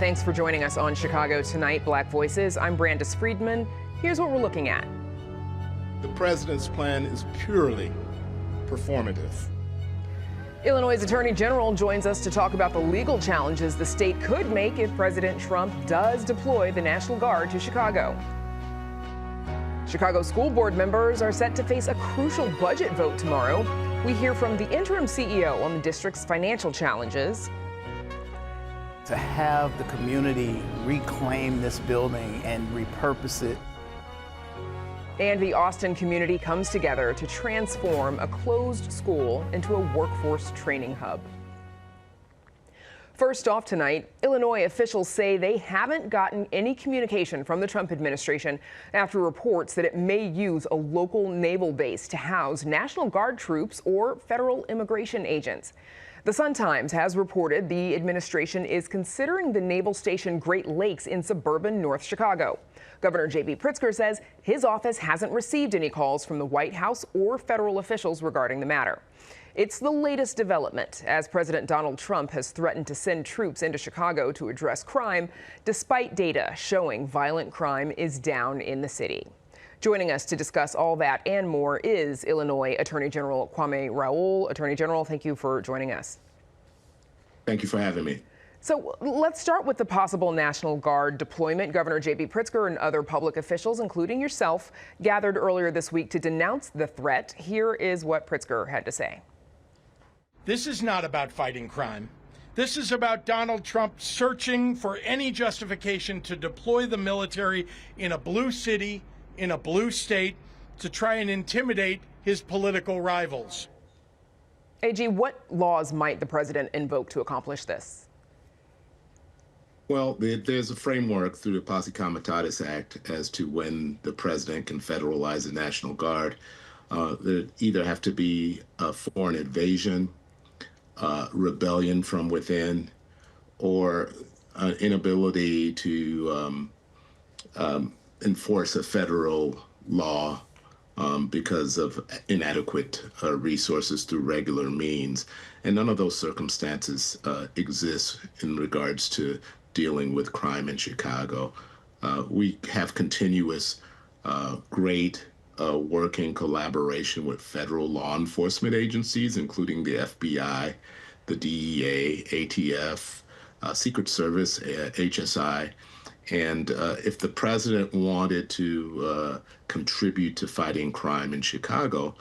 Thanks for joining us on Chicago Tonight, Black Voices. I'm Brandis Friedman. Here's what we're looking at. The president's plan is purely performative. Illinois' Attorney General joins us to talk about the legal challenges the state could make if President Trump does deploy the National Guard to Chicago. Chicago school board members are set to face a crucial budget vote tomorrow. We hear from the interim CEO on the district's financial challenges. To have the community reclaim this building and repurpose it. And the Austin community comes together to transform a closed school into a workforce training hub. First off tonight, Illinois officials say they haven't gotten any communication from the Trump administration after reports that it may use a local naval base to house National Guard troops or federal immigration agents. The Sun-Times has reported the administration is considering the naval station Great Lakes in suburban North Chicago. Governor J.B. Pritzker says his office hasn't received any calls from the White House or federal officials regarding the matter. It's the latest development as President Donald Trump has threatened to send troops into Chicago to address crime, despite data showing violent crime is down in the city. Joining us to discuss all that and more is Illinois Attorney General Kwame Raoul. Attorney General, thank you for joining us. Thank you for having me. So let's start with the possible National Guard deployment. Governor J.B. Pritzker and other public officials, including yourself, gathered earlier this week to denounce the threat. Here is what Pritzker had to say. This is not about fighting crime. This is about Donald Trump searching for any justification to deploy the military in a blue city, in a blue state, to try and intimidate his political rivals. AG, what laws might the president invoke to accomplish this? Well, there's a framework through the Posse Comitatus Act as to when the president can federalize the National Guard. There either have to be a foreign invasion, rebellion from within, or an inability to enforce a federal law because of inadequate resources through regular means. And none of those circumstances exist in regards to dealing with crime in Chicago. We have continuous great working collaboration with federal law enforcement agencies, including the FBI, the DEA, ATF, Secret Service, HSI. And if the president wanted to contribute to fighting crime in Chicago,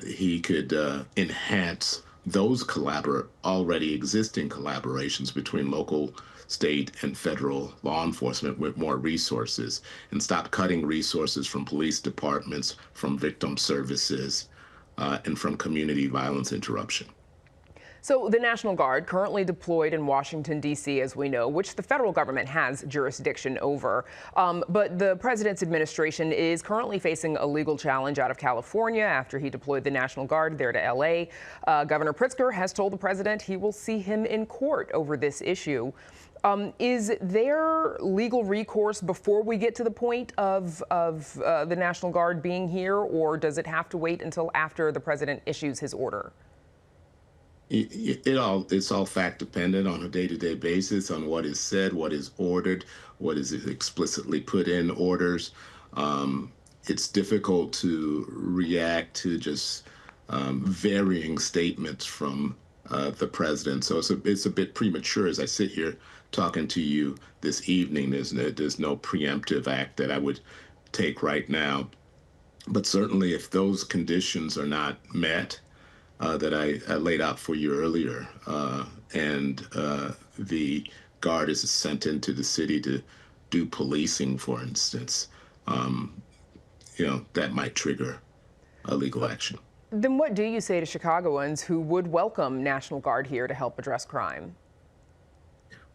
he could enhance those already existing collaborations between local, state, and federal law enforcement with more resources, and stop cutting resources from police departments, from victim services, and from community violence interruption. So the National Guard, currently deployed in Washington, D.C., as we know, which the federal government has jurisdiction over. But the president's administration is currently facing a legal challenge out of California after he deployed the National Guard there to L.A. Governor Pritzker has told the president he will see him in court over this issue. Is there legal recourse before we get to the point of the National Guard being here, or does it have to wait until after the president issues his order? It's all fact dependent on a day-to-day basis on what is said, what is ordered, what is explicitly put in orders. It's difficult to react to just varying statements from the president. So it's a bit premature as I sit here talking to you this evening. There's no preemptive act that I would take right now. But certainly if those conditions are not met, that I laid out for you earlier, and the Guard is sent into the city to do policing, for instance, that might trigger a legal action. Then what do you say to Chicagoans who would welcome National Guard here to help address crime?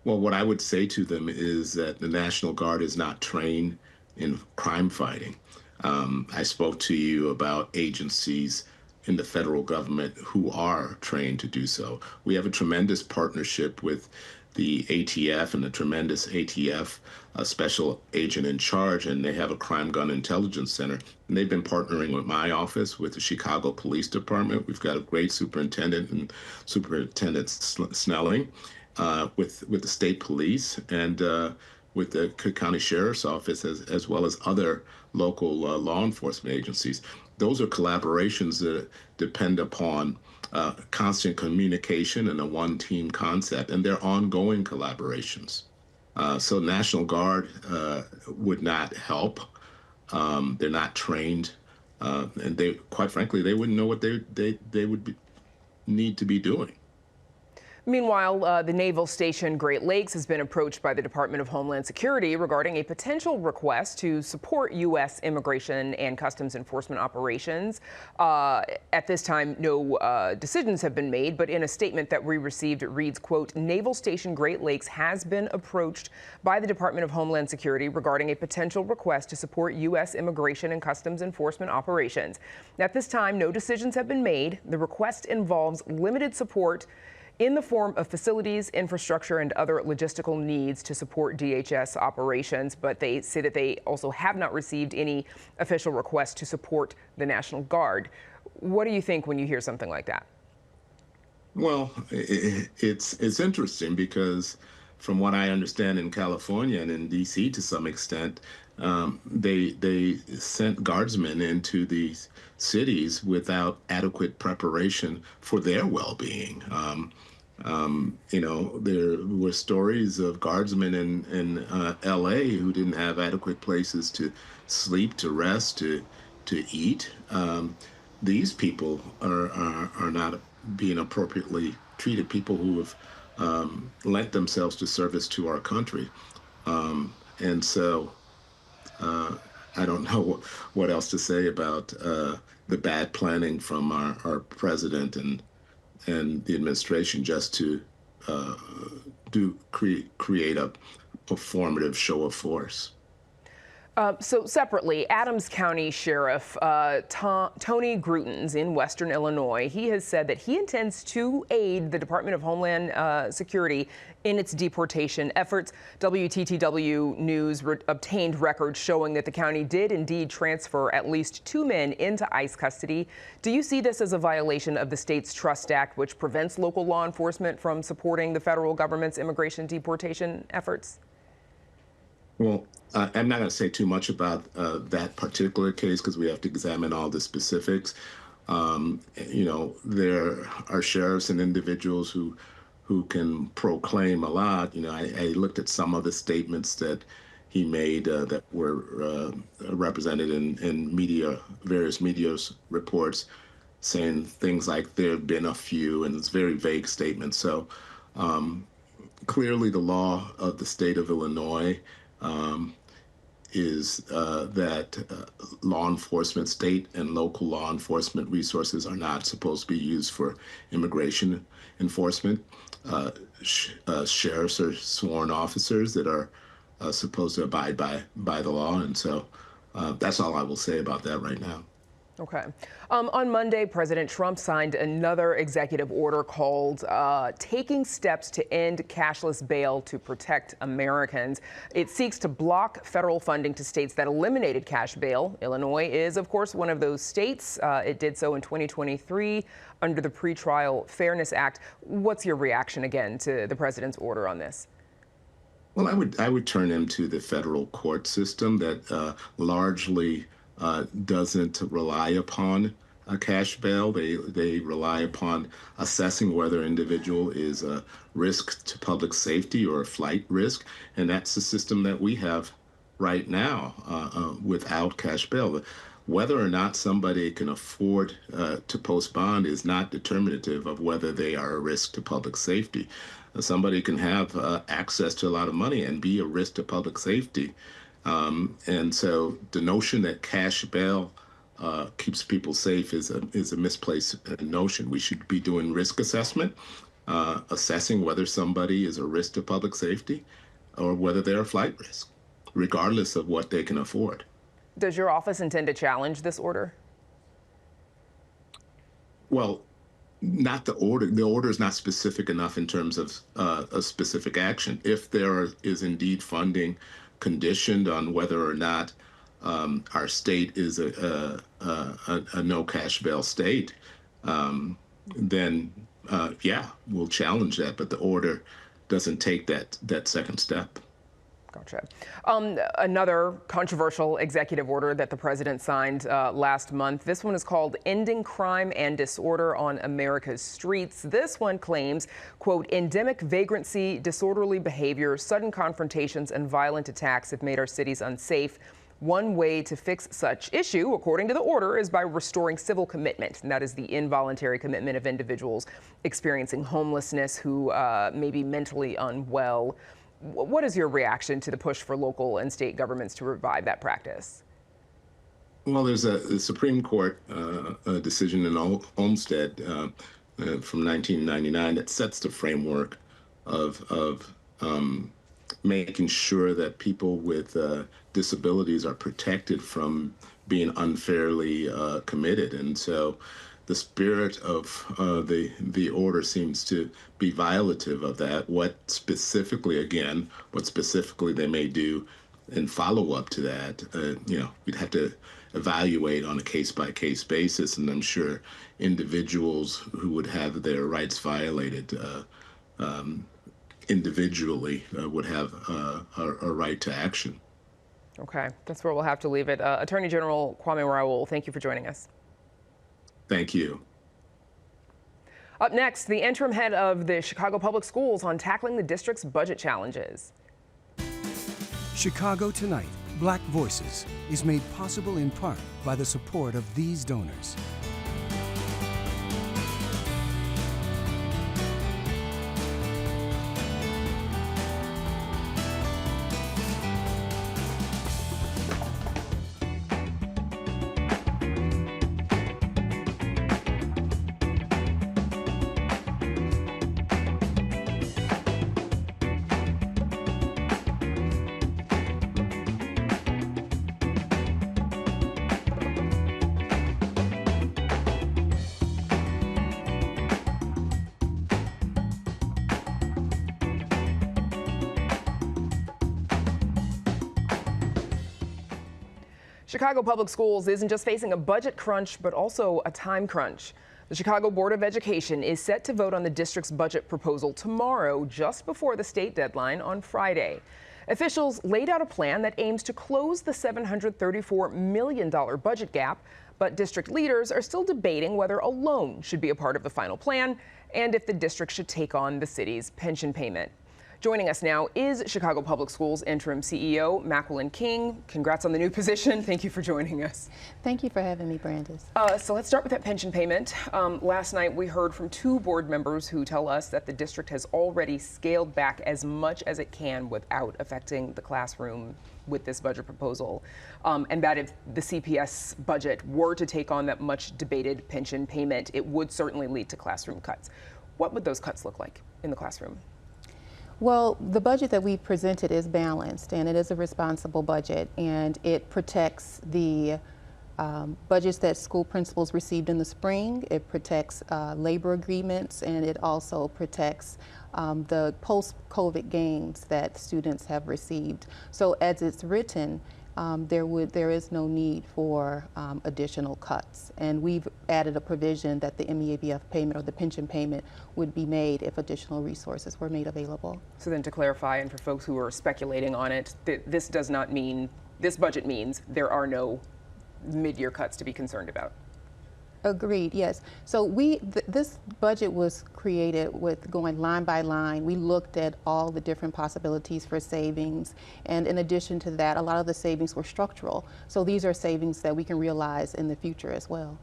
Well, what I would say to them is that the National Guard is not trained in crime fighting. I spoke to you about agencies in the federal government who are trained to do so. We have a tremendous partnership with the ATF and the tremendous ATF special agent in charge, and they have a crime gun intelligence center. And they've been partnering with my office, with the Chicago Police Department. We've got a great superintendent and Superintendent Snelling. with the state police and with the Cook County Sheriff's Office, as well as other local law enforcement agencies. Those are collaborations that depend upon constant communication and a one-team concept, and they're ongoing collaborations. So National Guard would not help. They're not trained, and they, quite frankly, they wouldn't know what they would need to be doing. Meanwhile, the naval station Great Lakes has been approached by the Department of Homeland Security regarding a potential request to support U.S. immigration and customs enforcement operations. At this time, no decisions have been made, but in a statement that we received, it reads, quote, Naval Station Great Lakes has been approached by the Department of Homeland Security regarding a potential request to support U.S. immigration and customs enforcement operations. At this time, no decisions have been made. The request involves limited support in the form of facilities, infrastructure, and other logistical needs to support DHS operations, but they say that they also have not received any official requests to support the National Guard. What do you think when you hear something like that? Well, it's interesting because from what I understand in California and in D.C. to some extent, they sent guardsmen into these cities without adequate preparation for their well-being. You know, there were stories of guardsmen in L.A. who didn't have adequate places to sleep, to rest, to eat. These people are not being appropriately treated. People who have lent themselves to service to our country, and so I don't know what else to say about the bad planning from our president and the administration just to create a performative show of force. So separately, Adams County Sheriff Tony Grutens in Western Illinois, he has said that he intends to aid the Department of Homeland Security in its deportation efforts. WTTW News obtained records showing that the county did indeed transfer at least 2 men into ICE custody. Do you see this as a violation of the state's Trust Act, which prevents local law enforcement from supporting the federal government's immigration deportation efforts? Well, I'm not going to say too much about that particular case because we have to examine all the specifics. You know, there are sheriffs and individuals who can proclaim a lot. You know, I looked at some of the statements that he made that were represented in various media reports, saying things like there have been a few, and it's very vague statements. So clearly the law of the state of Illinois is that law enforcement, state and local law enforcement resources are not supposed to be used for immigration enforcement. Sheriffs are sworn officers that are supposed to abide by the law, and so that's all I will say about that right now. Okay. On Monday, President Trump signed another executive order called Taking Steps to End Cashless Bail to Protect Americans. It seeks to block federal funding to states that eliminated cash bail. Illinois is, of course, one of those states. It did so in 2023 under the Pretrial Fairness Act. What's your reaction again to the president's order on this? Well, I would turn him to the federal court system that largely doesn't rely upon a cash bail. They rely upon assessing whether an individual is a risk to public safety or a flight risk, and that's the system that we have right now without cash bail. Whether or not somebody can afford to post bond is not determinative of whether they are a risk to public safety. Somebody can have access to a lot of money and be a risk to public safety. And so the notion that cash bail keeps people safe is a misplaced notion. We should be doing risk assessment, assessing whether somebody is a risk to public safety or whether they're a flight risk, regardless of what they can afford. Does your office intend to challenge this order? Well, not the order. The order is not specific enough in terms of a specific action. If there is indeed funding conditioned on whether or not our state is a no cash bail state, then yeah, we'll challenge that. But the order doesn't take that second step. Gotcha. Another controversial executive order that the president signed last month. This one is called Ending Crime and Disorder on America's Streets. This one claims, quote, endemic vagrancy, disorderly behavior, sudden confrontations, and violent attacks have made our cities unsafe. One way to fix such issue, according to the order, is by restoring civil commitment. And that is the involuntary commitment of individuals experiencing homelessness who may be mentally unwell. What is your reaction to the push for local and state governments to revive that practice? Well, there's a Supreme Court decision in Olmstead from 1999 that sets the framework of making sure that people with disabilities are protected from being unfairly committed. And so the spirit of the order seems to be violative of that. What specifically they may do in follow up to that, we'd have to evaluate on a case-by-case basis, and I'm sure individuals who would have their rights violated individually would have a right to action. Okay, that's where we'll have to leave it. Attorney General Kwame Raoul, thank you for joining us. Thank you. Up next, the interim head of the Chicago Public Schools on tackling the district's budget challenges. Chicago Tonight, Black Voices, is made possible in part by the support of these donors. Chicago Public Schools isn't just facing a budget crunch, but also a time crunch. The Chicago Board of Education is set to vote on the district's budget proposal tomorrow, just before the state deadline on Friday. Officials laid out a plan that aims to close the $734 million budget gap, but district leaders are still debating whether a loan should be a part of the final plan and if the district should take on the city's pension payment. Joining us now is Chicago Public Schools interim CEO, Macquline King. Congrats on the new position. Thank you for joining us. Thank you for having me, Brandis. So let's start with that pension payment. Last night we heard from two board members who tell us that the district has already scaled back as much as it can without affecting the classroom with this budget proposal. And that if the CPS budget were to take on that much debated pension payment, it would certainly lead to classroom cuts. What would those cuts look like in the classroom? Well, the budget that we presented is balanced, and it is a responsible budget, and it protects the budgets that school principals received in the spring. It protects labor agreements, and it also protects the post-COVID gains that students have received. So as it's written, there is no need for additional cuts. And we've added a provision that the MEABF payment or the pension payment would be made if additional resources were made available. So then to clarify, and for folks who are speculating on it, this does not mean, this budget means there are no mid-year cuts to be concerned about. Agreed, yes. So this budget was created with going line by line. We looked at all the different possibilities for savings, and in addition to that, a lot of the savings were structural. So these are savings that we can realize in the future as well.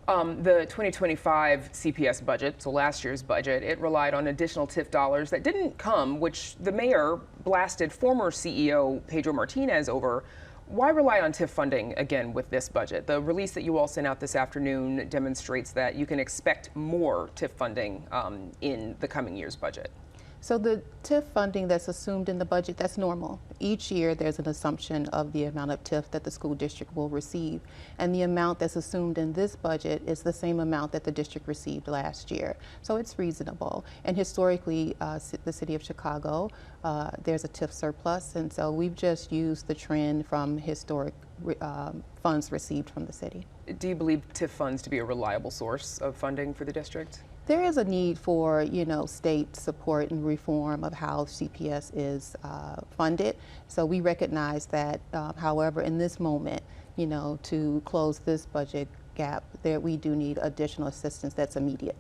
The 2025 CPS budget, so last year's budget, it relied on additional TIF dollars that didn't come, which the mayor blasted former CEO Pedro Martinez over. Why rely on TIF funding again with this budget? The release that you all sent out this afternoon demonstrates that you can expect more TIF funding in the coming year's budget. So the TIF funding that's assumed in the budget, that's normal. Each year there's an assumption of the amount of TIF that the school district will receive. And the amount that's assumed in this budget is the same amount that the district received last year. So it's reasonable. And historically, the city of Chicago, there's a TIF surplus. And so we've just used the trend from historic funds received from the city. Do you believe TIF funds to be a reliable source of funding for the district? There is a need for, state support and reform of how CPS is funded. So we recognize that, however, in this moment, to close this budget gap, we do need additional assistance that's immediate.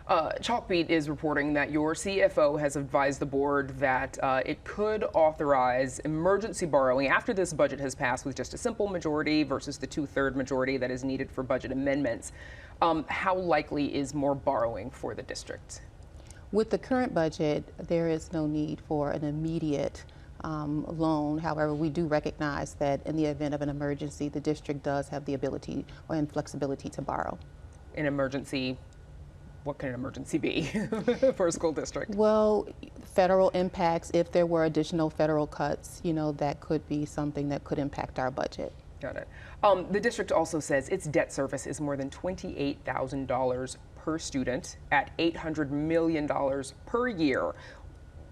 Chalkbeat is reporting that your CFO has advised the board that it could authorize emergency borrowing after this budget has passed with just a simple majority versus the 2/3 majority that is needed for budget amendments. How likely is more borrowing for the district? With the current budget, there is no need for an immediate loan. However, we do recognize that in the event of an emergency, the district does have the ability and flexibility to borrow. An emergency, what can an emergency be for a school district? Well, federal impacts, if there were additional federal cuts, that could be something that could impact our budget. Got it. The district also says its debt service is more than $28,000 per student at $800 million per year.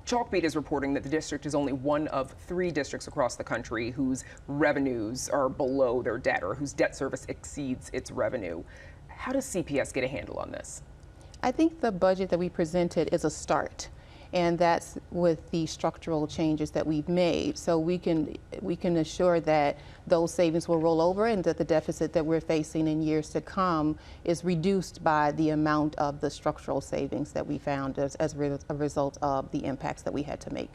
Chalkbeat is reporting that the district is only one of 3 districts across the country whose revenues are below their debt or whose debt service exceeds its revenue. How does CPS get a handle on this? I think the budget that we presented is a start, and that's with the structural changes that we've made. So we can assure that those savings will roll over and that the deficit that we're facing in years to come is reduced by the amount of the structural savings that we found as a result of the impacts that we had to make.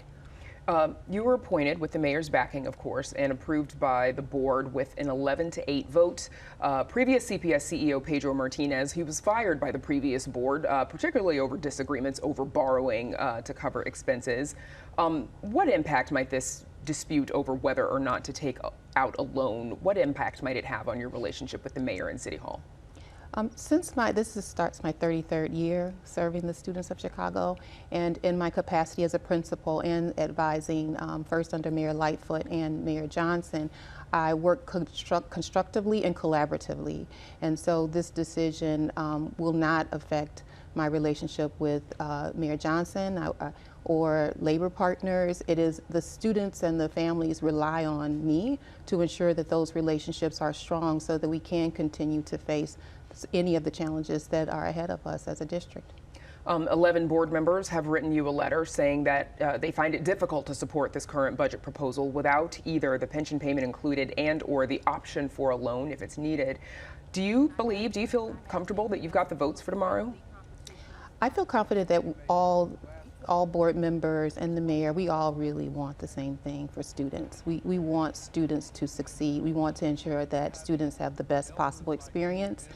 You were appointed with the mayor's backing, of course, and approved by the board with an 11-8 vote. Previous CPS CEO Pedro Martinez, he was fired by the previous board, particularly over disagreements over borrowing to cover expenses. What impact might this dispute over whether or not to take out a loan, what impact might it have on your relationship with the mayor and City Hall? Since starts my 33rd year serving the students of Chicago, and in my capacity as a principal and advising first under Mayor Lightfoot and Mayor Johnson, I work constructively and collaboratively. And so this decision will not affect my relationship with Mayor Johnson or labor partners. It is the students and the families rely on me to ensure that those relationships are strong so that we can continue to face any of the challenges that are ahead of us as a district. 11 board members have written you a letter saying that they find it difficult to support this current budget proposal without either the pension payment included and or the option for a loan if it's needed. Do you feel comfortable that you've got the votes for tomorrow? I feel confident that all board members and the mayor, we all really want the same thing for students. We want students to succeed. We want to ensure that students have the best possible experience.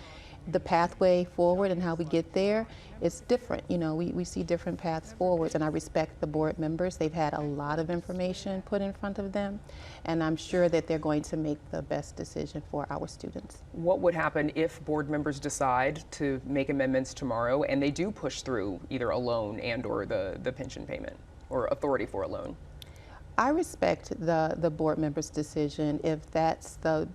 The pathway forward and how we get there is different. We see different paths forwards, and I respect the board members. They've had a lot of information put in front of them, and I'm sure that they're going to make the best decision for our students. What would happen if board members decide to make amendments tomorrow and they do push through either a loan and or the pension payment or authority for a loan? I respect the board members' decision. If that's the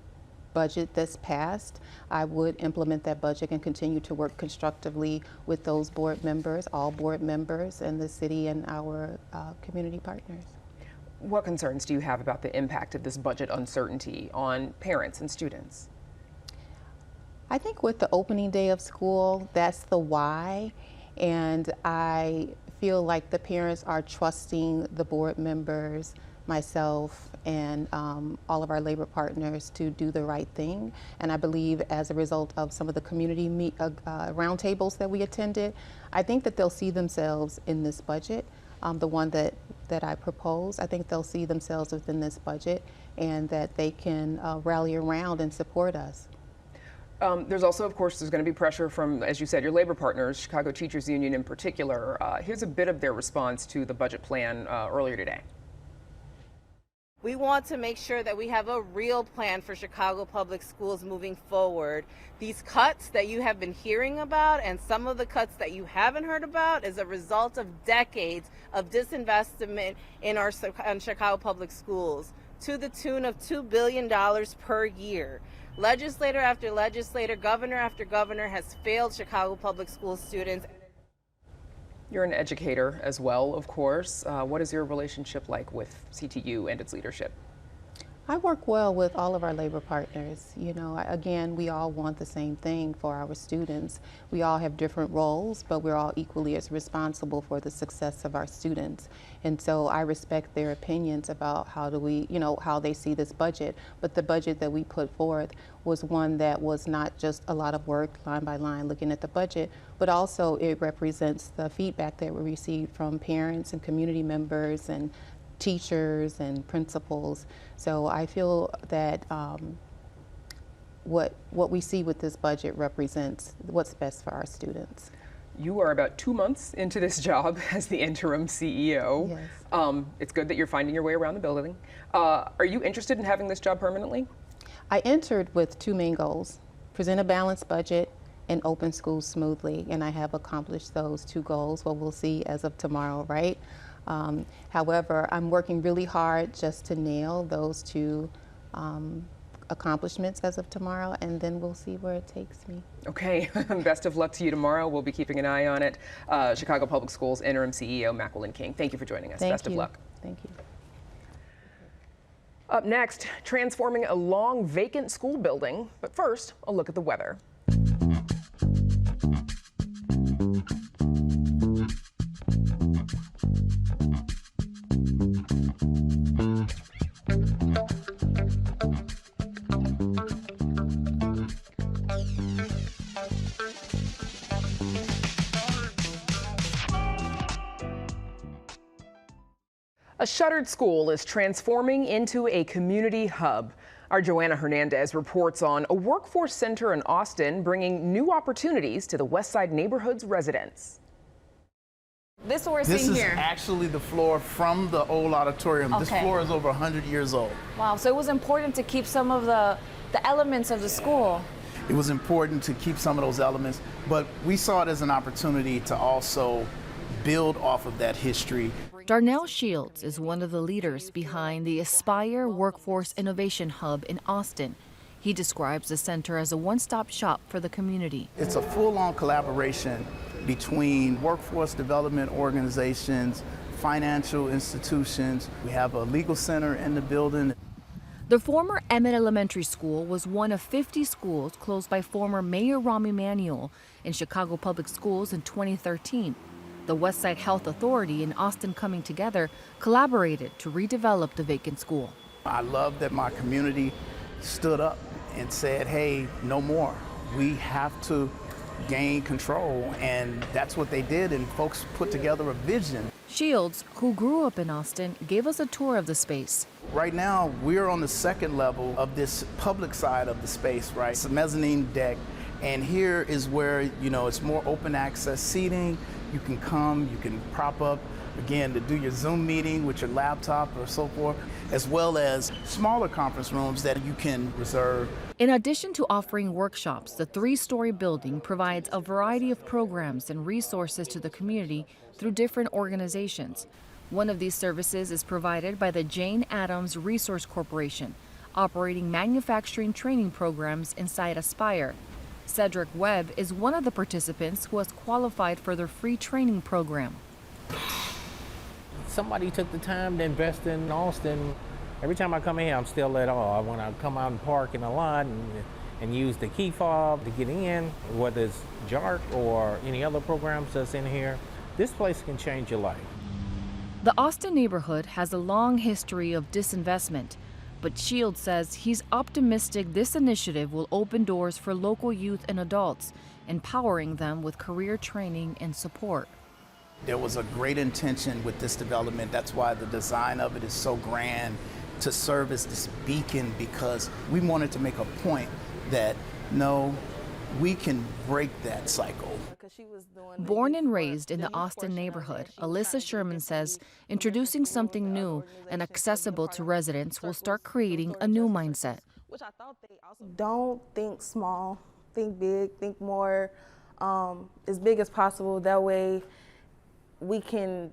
budget that's passed, I would implement that budget and continue to work constructively with those board members, all board members, and the city and our community partners. What concerns do you have about the impact of this budget uncertainty on parents and students? I think with the opening day of school, that's the why, and I feel like the parents are trusting the board members, myself, and all of our labor partners to do the right thing. And I believe as a result of some of the community roundtables that we attended, I think that they'll see themselves in this budget, the one that I propose. I think they'll see themselves within this budget and that they can rally around and support us. There's also, of course, there's going to be pressure from, as you said, your labor partners, Chicago Teachers Union in particular. Here's a bit of their response to the budget plan earlier today. We want to make sure that we have a real plan for Chicago Public Schools moving forward. These cuts that you have been hearing about and some of the cuts that you haven't heard about is a result of decades of disinvestment in Chicago Public Schools to the tune of $2 billion per year. Legislator after legislator, governor after governor has failed Chicago Public School students. You're an educator as well, of course. What is your relationship like with CTU and its leadership? I work well with all of our labor partners. You know, again, we all want the same thing for our students. We all have different roles, but we're all equally as responsible for the success of our students. And so I respect their opinions about how do we, you know, how they see this budget. But the budget that we put forth was one that was not just a lot of work line by line looking at the budget, but also it represents the feedback that we received from parents and community members and teachers and principals. So I feel that what we see with this budget represents what's best for our students. You are about 2 months into this job as the interim CEO. Yes. It's good that you're finding your way around the building. Are you interested in having this job permanently? I entered with two main goals: present a balanced budget and open schools smoothly, and I have accomplished those two goals. Well, we'll see as of tomorrow, right? However, I'm working really hard just to nail those two accomplishments as of tomorrow, and then we'll see where it takes me. Okay, best of luck to you tomorrow. We'll be keeping an eye on it. Chicago Public Schools Interim CEO Macquline King, thank you for joining us. Best of luck. Thank you. Up next, transforming a long vacant school building. But first, a look at the weather. A shuttered school is transforming into a community hub. Our Joanna Hernandez reports on a workforce center in Austin bringing new opportunities to the Westside neighborhood's residents. This is what we're seeing here. This is actually the floor from the old auditorium. Okay. This floor is over 100 years old. Wow, so it was important to keep some of the elements of the school. It was important to keep some of those elements, but we saw it as an opportunity to also build off of that history. Darnell Shields is one of the leaders behind the Aspire Workforce Innovation Hub in Austin. He describes the center as a one-stop shop for the community. It's a full-on collaboration between workforce development organizations, financial institutions. We have a legal center in the building. The former Emmet Elementary School was one of 50 schools closed by former Mayor Rahm Emanuel in Chicago Public Schools in 2013. The Westside Health Authority and Austin Coming Together collaborated to redevelop the vacant school. I love that my community stood up and said, hey, no more. We have to gain control, and that's what they did, and folks put together a vision. Shields, who grew up in Austin, gave us a tour of the space. Right now, we're on the second level of this public side of the space, right? It's a mezzanine deck, and here is where, you know, it's more open access seating. You can come, you can prop up, again, to do your Zoom meeting with your laptop or so forth, as well as smaller conference rooms that you can reserve. In addition to offering workshops, the three-story building provides a variety of programs and resources to the community through different organizations. One of these services is provided by the Jane Addams Resource Corporation, operating manufacturing training programs inside Aspire. Cedric Webb is one of the participants who has qualified for their free training program. Somebody took the time to invest in Austin. Every time I come here, I'm still at all. When I come out and park in a lot and use the key fob to get in, whether it's JARC or any other programs that's in here, this place can change your life. The Austin neighborhood has a long history of disinvestment, but Shields says he's optimistic this initiative will open doors for local youth and adults, empowering them with career training and support. There was a great intention with this development. That's why the design of it is so grand, to serve as this beacon, because we wanted to make a point that, no, we can break that cycle. Born and raised in the Austin neighborhood, Alyssa Sherman says introducing something new and accessible to residents will start creating a new mindset. Don't think small, think big, think more as big as possible. That way we can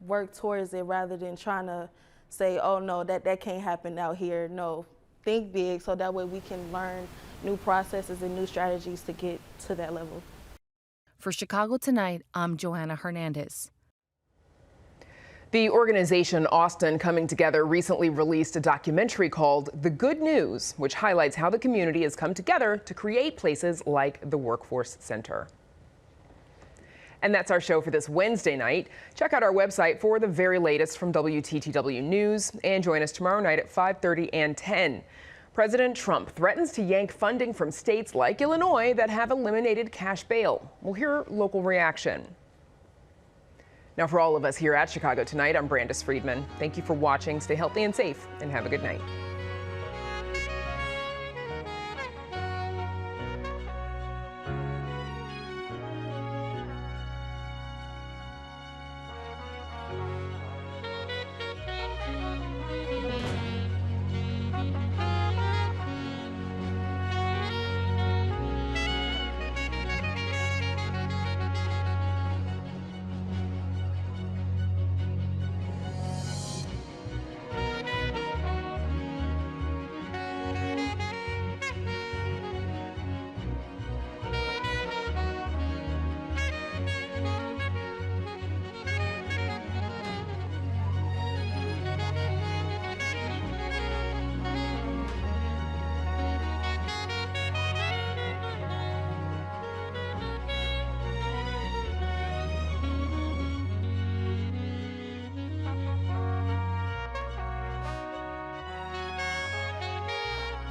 work towards it rather than trying to say, oh no, that can't happen out here. No, think big so that way we can learn new processes and new strategies to get to that level. For Chicago Tonight, I'm Joanna Hernandez. The organization Austin Coming Together recently released a documentary called The Good News, which highlights how the community has come together to create places like the Workforce Center. And that's our show for this Wednesday night. Check out our website for the very latest from WTTW News and join us tomorrow night at 5:30 and 10. President Trump threatens to yank funding from states like Illinois that have eliminated cash bail. We'll hear local reaction. Now, for all of us here at Chicago Tonight, I'm Brandis Friedman. Thank you for watching. Stay healthy and safe, and have a good night.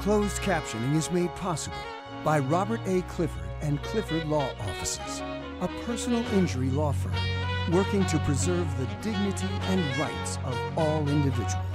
Closed captioning is made possible by Robert A. Clifford and Clifford Law Offices, a personal injury law firm working to preserve the dignity and rights of all individuals.